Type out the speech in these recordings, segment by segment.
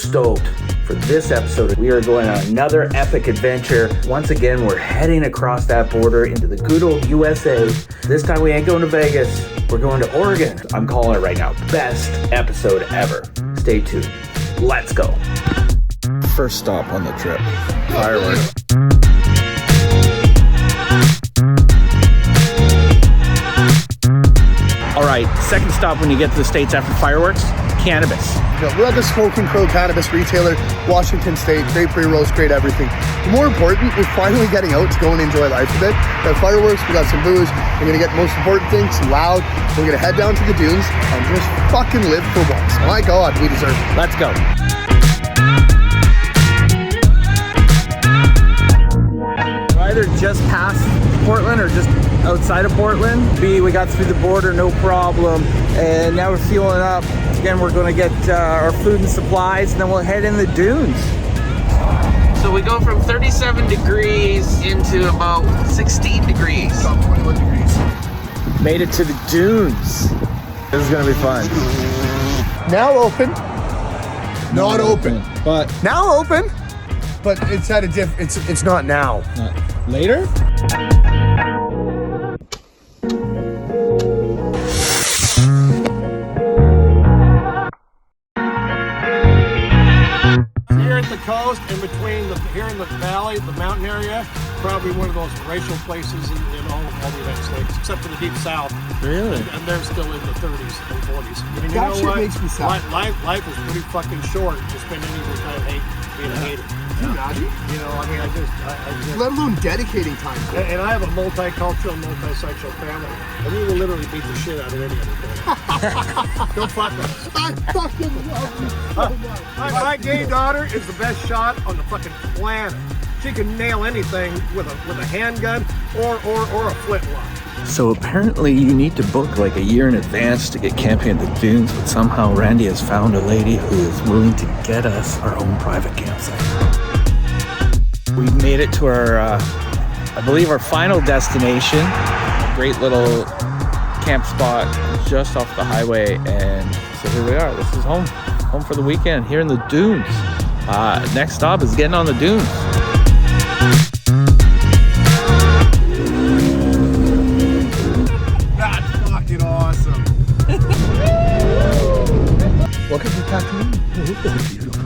stoked for this episode. We are going on another epic adventure. Once again, we're heading across that border into the good old USA. This time we ain't going to Vegas. We're going to Oregon. I'm calling it right now. Best episode ever. Stay tuned. Let's go. First stop on the trip. Fireworks. All right, second stop when you get to the States after fireworks, Cannabis. We're at the Smoking Crow Cannabis retailer, Washington State. Great pre-rolls, great everything. But more important, we're finally getting out to go and enjoy life a bit. We got fireworks, we got some booze. We're gonna get the most important thing, some loud. We're gonna head down to the dunes and just fucking live for once. My God, we deserve it. Let's go. Either just past Portland or just outside of Portland. B, we got through the border, no problem. And now we're fueling up. Again, we're gonna get our food and supplies, and then we'll head in the dunes. So we go from 37 degrees into about 16 degrees. About 21 degrees. Made it to the dunes. This is gonna be fun. Now open. Not open. But Now open. But it's at a it's not now. later? Here at the coast, in between here in the valley, the mountain area, probably one of those racial places in all the United States, except for the deep south. Really? And they're still in the 30s and 40s. And That shit makes me sad. Life is pretty fucking short to spend any of your time being a hater. Can you imagine? You know, I mean, I just Let alone dedicating time to it. and I have a multicultural, multisexual family, and we will literally beat the shit out of any other family. Don't fuck with us. I fucking love you so much. My gay daughter is the best shot on the fucking planet. She can nail anything with a handgun or a flintlock. So apparently you need to book like a year in advance to get camping at the dunes, but somehow Randy has found a lady who is willing to get us our own private campsite. We made it to our, I believe our final destination, a great little camp spot just off the highway, and so here we are. This is home for the weekend here in the dunes. Next stop is getting on the dunes. Awesome. Welcome to Tatooine. This is beautiful.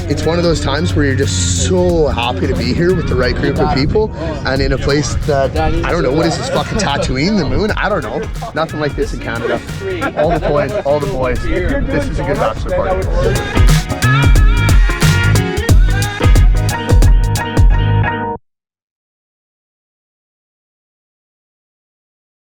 It's one of those times where you're just so happy to be here with the right group of people and in a place that, I don't know, what is this, fucking Tatooine, the moon? I don't know. Nothing like this in Canada. All the boys. This is a good bachelor party.